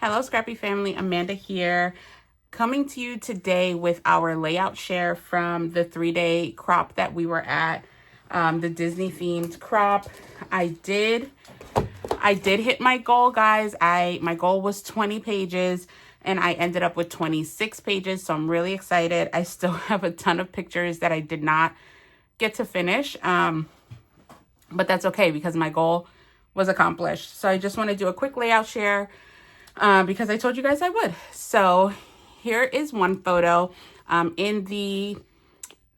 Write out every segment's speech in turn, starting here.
Hello Scrappy family, Amanda here, coming to you today with our layout share from the 3-day crop that we were at, the Disney themed crop. I did hit my goal, guys. My goal was 20 pages and I ended up with 26 pages, so I'm really excited. I still have a ton of pictures that I did not get to finish, but that's okay because my goal was accomplished. So I just want to do a quick layout share because I told you guys I would. So here is one photo. In the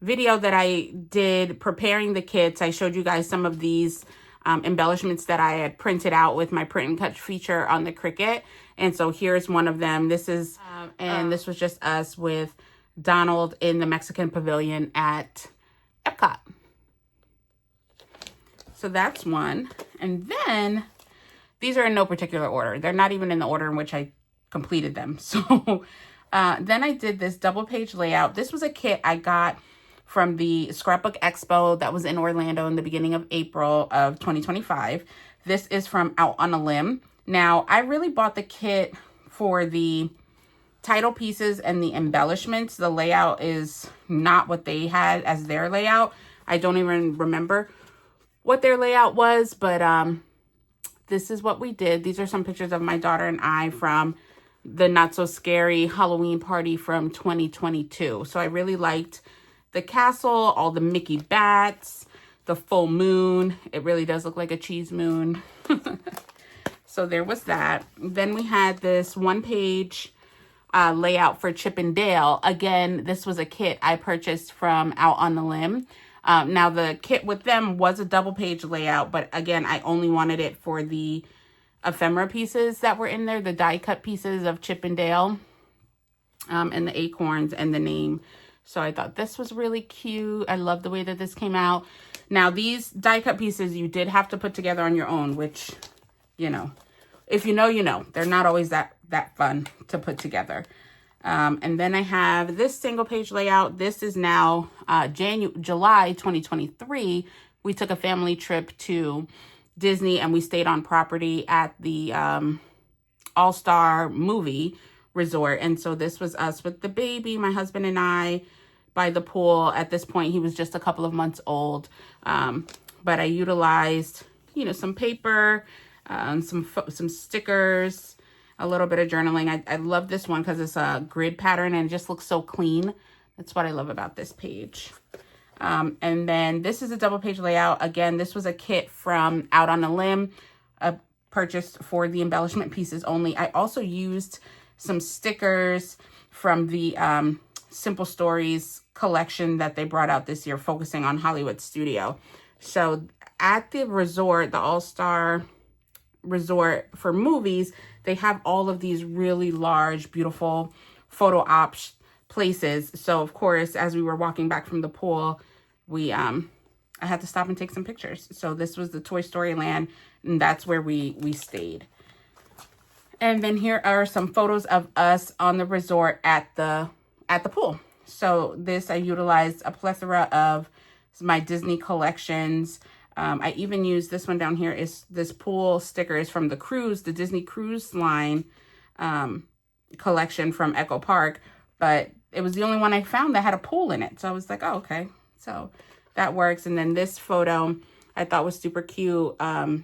video that I did preparing the kits, I showed you guys some of these embellishments that I had printed out with my print and cut feature on the Cricut. And so here's one of them. This is, this was just us with Donald in the Mexican pavilion at Epcot. So that's one. And then these are in no particular order. They're not even in the order in which I completed them. So then I did this double page layout. This was a kit I got from the Scrapbook Expo that was in Orlando in the beginning of April of 2025. This is from Out on a Limb. Now, I really bought the kit for the title pieces and the embellishments. The layout is not what they had as their layout. I don't even remember what their layout was, but this is what we did. These are some pictures of my daughter and I from the not so scary Halloween party from 2022. So I really liked the castle, all the Mickey bats, the full moon. It really does look like a cheese moon. So there was that. Then we had this one-page layout for Chip and Dale. Again, this was a kit I purchased from Out on the Limb. Now the kit with them was a double page layout, but again, I only wanted it for the ephemera pieces that were in there, the die cut pieces of Chip and Dale, and the acorns and the name. So I thought this was really cute. I love the way that this came out. Now these die cut pieces you did have to put together on your own, which, you know, if you know, you know. They're not always that fun to put together. And then I have this single page layout. This is now July 2023. We took a family trip to Disney and we stayed on property at the All-Star movie resort. And so this was us with the baby, my husband and I, by the pool. At this point, he was just a couple of months old. But I utilized, you know, some paper, some stickers, a little bit of journaling. I love this one because it's a grid pattern and it just looks so clean. That's what I love about this page. And then this is a double page layout. Again, this was a kit from Out on a Limb, purchased for the embellishment pieces only. I also used some stickers from the Simple Stories collection that they brought out this year, focusing on Hollywood Studio. So at the resort, the All-Star Resort for movies, they have all of these really large, beautiful photo ops places. So of course, as we were walking back from the pool, I had to stop and take some pictures. So this was the Toy Story Land, and that's where we stayed. And then here are some photos of us on the resort at the pool. So this, I utilized a plethora of my Disney collections. I even used this one down here. Is this pool sticker is from the cruise, the Disney Cruise Line collection from Echo Park, but it was the only one I found that had a pool in it. So I was like, oh, okay, so that works. And then this photo I thought was super cute. On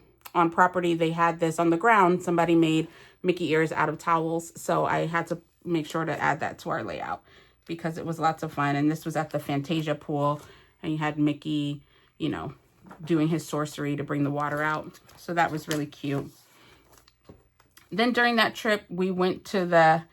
property, they had this on the ground. Somebody made Mickey ears out of towels. So I had to make sure to add that to our layout because it was lots of fun. And this was at the Fantasia pool and you had Mickey, you know, doing his sorcery to bring the water out. So that was really cute. Then during that trip, we went to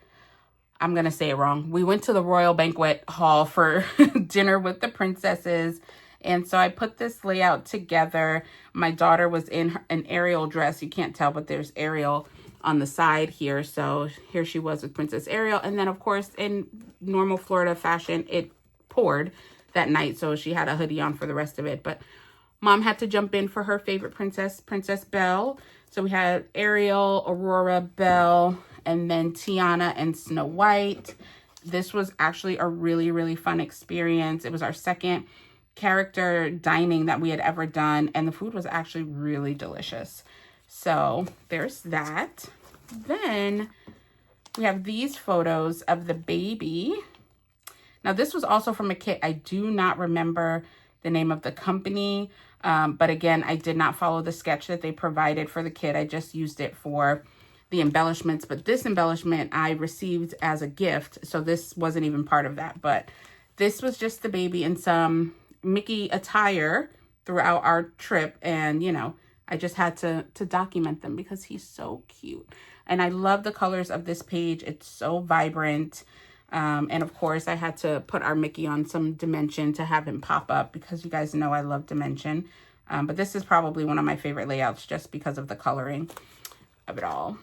I'm going to say it wrong. We went to the Royal Banquet Hall for dinner with the princesses. And so I put this layout together. My daughter was in an Ariel dress. You can't tell, but there's Ariel on the side here. So here she was with Princess Ariel. And then, of course, in normal Florida fashion, it poured that night. So she had a hoodie on for the rest of it. But Mom had to jump in for her favorite princess, Princess Belle. So we had Ariel, Aurora, Belle, and then Tiana and Snow White. This was actually a really, really fun experience. It was our second character dining that we had ever done, and the food was actually really delicious. So there's that. Then we have these photos of the baby. Now, this was also from a kit. I do not remember the name of the company. But again, I did not follow the sketch that they provided for the kit. I just used it for the embellishments. But this embellishment I received as a gift. So this wasn't even part of that. But this was just the baby in some Mickey attire throughout our trip. And, you know, I just had to document them because he's so cute. And I love the colors of this page. It's so vibrant. And of course, I had to put our Mickey on some dimension to have him pop up because you guys know I love dimension. But this is probably one of my favorite layouts just because of the coloring of it all.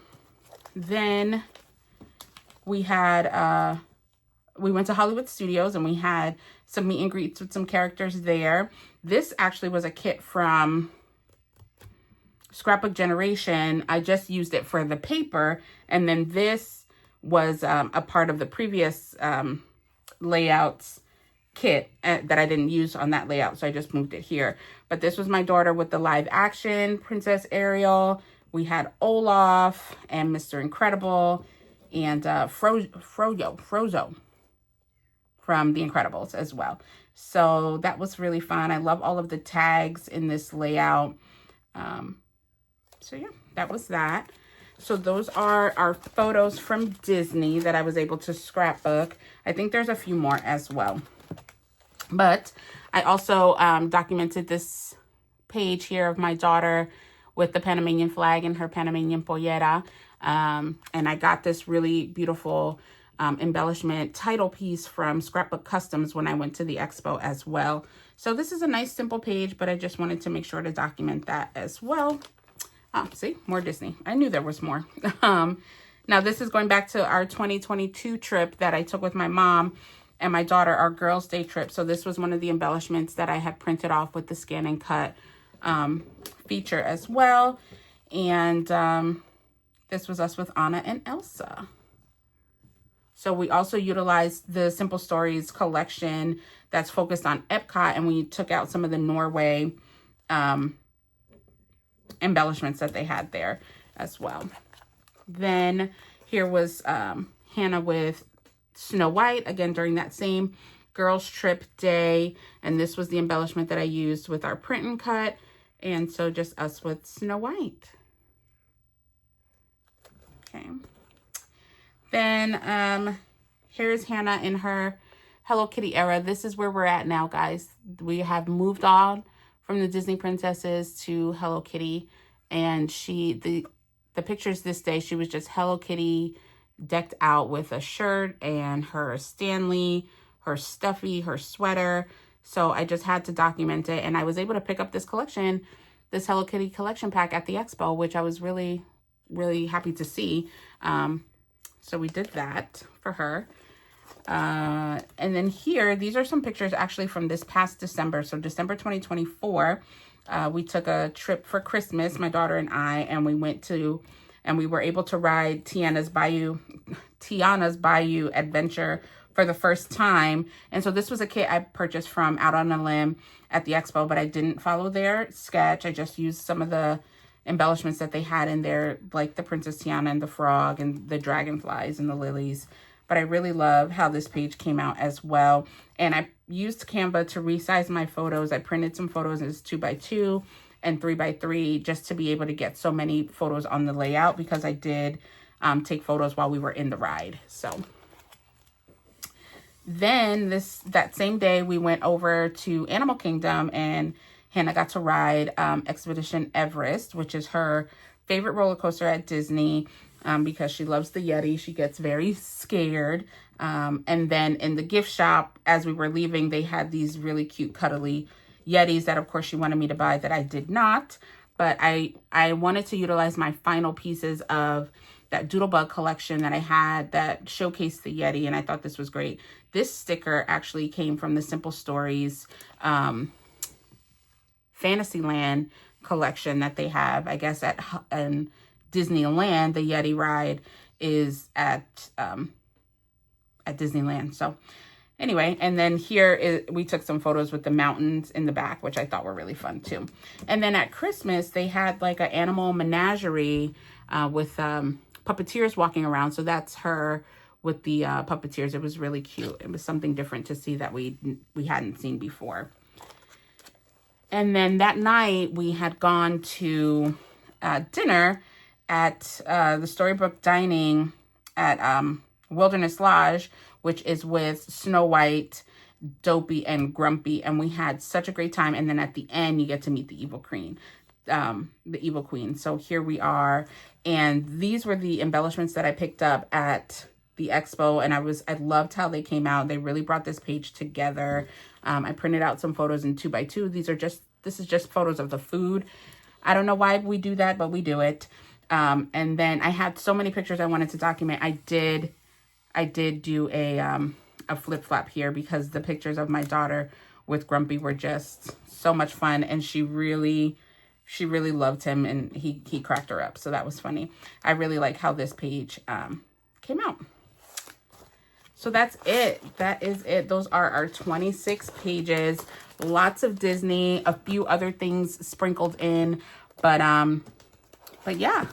Then we had, we went to Hollywood Studios and we had some meet and greets with some characters there. This actually was a kit from Scrapbook Generation. I just used it for the paper, and then this was a part of the previous layouts kit that I didn't use on that layout, so I just moved it here. But this was my daughter with the live action Princess Ariel. We had Olaf and Mr. Incredible and Frozo from The Incredibles as well. So that was really fun. I love all of the tags in this layout. So yeah, that was that. So those are our photos from Disney that I was able to scrapbook. I think there's a few more as well. But I also documented this page here of my daughter with the Panamanian flag and her Panamanian pollera. And I got this really beautiful embellishment title piece from Scrapbook Customs when I went to the expo as well. So this is a nice simple page, but I just wanted to make sure to document that as well. See, more Disney. I knew there was more. Now, this is going back to our 2022 trip that I took with my mom and my daughter, our girls' day trip. So this was one of the embellishments that I had printed off with the scan and cut feature as well. And this was us with Anna and Elsa. So we also utilized the Simple Stories collection that's focused on Epcot, and we took out some of the Norway embellishments that they had there as well. Then here was Hannah with Snow White, again during that same girls trip day, and this was the embellishment that I used with our print and cut, and so just us with Snow White. Okay, then here's Hannah in her Hello Kitty era. This is where we're at now, guys. We have moved on from the Disney princesses to Hello Kitty, and the pictures this day, she was just Hello Kitty decked out with a shirt and her Stanley, her stuffy, her sweater. So I just had to document it, and I was able to pick up this collection, this Hello Kitty collection pack at the expo, which I was really, really happy to see. So we did that for her. And then here, these are some pictures actually from this past December. So December 2024, we took a trip for Christmas, my daughter and I, and we were able to ride Tiana's Bayou Adventure for the first time. And so this was a kit I purchased from Out on a Limb at the expo, but I didn't follow their sketch. I just used some of the embellishments that they had in there, like the Princess Tiana and the frog and the dragonflies and the lilies. But I really love how this page came out as well. And I used Canva to resize my photos. I printed some photos as 2x2 and 3x3 just to be able to get so many photos on the layout, because I did take photos while we were in the ride. So then that same day we went over to Animal Kingdom, and Hannah got to ride Expedition Everest, which is her favorite roller coaster at Disney. Because she loves the Yeti. She gets very scared. And then in the gift shop, as we were leaving, they had these really cute, cuddly Yetis that, of course, she wanted me to buy that I did not. But I wanted to utilize my final pieces of that Doodlebug collection that I had that showcased the Yeti, and I thought this was great. This sticker actually came from the Simple Stories Fantasyland collection that they have, I guess, at Disneyland. The Yeti ride is at Disneyland. So anyway, and then here we took some photos with the mountains in the back, which I thought were really fun too. And then at Christmas, they had like an animal menagerie with puppeteers walking around. So that's her with the puppeteers. It was really cute. It was something different to see that we hadn't seen before. And then that night we had gone to dinner at the Storybook Dining at Wilderness Lodge, which is with Snow White, Dopey, and Grumpy, and we had such a great time. And then at the end you get to meet the Evil Queen. So here we are, and these were the embellishments that I picked up at the expo, and I loved how they came out. They really brought this page together. I printed out some photos in 2x2. This is just photos of the food. I don't know why we do that, but we do it. And then I had so many pictures I wanted to document. I did do a flip-flap here because the pictures of my daughter with Grumpy were just so much fun, and she really loved him, and he cracked her up. So that was funny. I really like how this page came out. So that's it. That is it. Those are our 26 pages. Lots of Disney, a few other things sprinkled in, but yeah,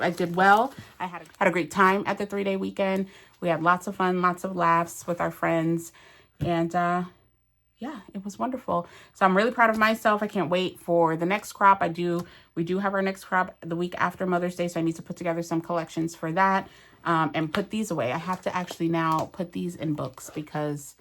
I did well. I had a great time at the 3-day weekend. We had lots of fun, lots of laughs with our friends, and yeah, it was wonderful. So I'm really proud of myself. I can't wait for the next crop. We do have our next crop the week after Mother's Day, so I need to put together some collections for that, and put these away. I have to actually now put these in books because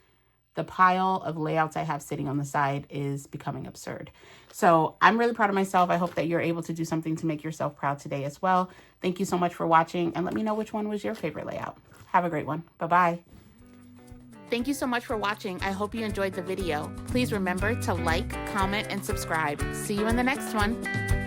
the pile of layouts I have sitting on the side is becoming absurd. So I'm really proud of myself. I hope that you're able to do something to make yourself proud today as well. Thank you so much for watching, and let me know which one was your favorite layout. Have a great one. Bye-bye. Thank you so much for watching. I hope you enjoyed the video. Please remember to like, comment, and subscribe. See you in the next one.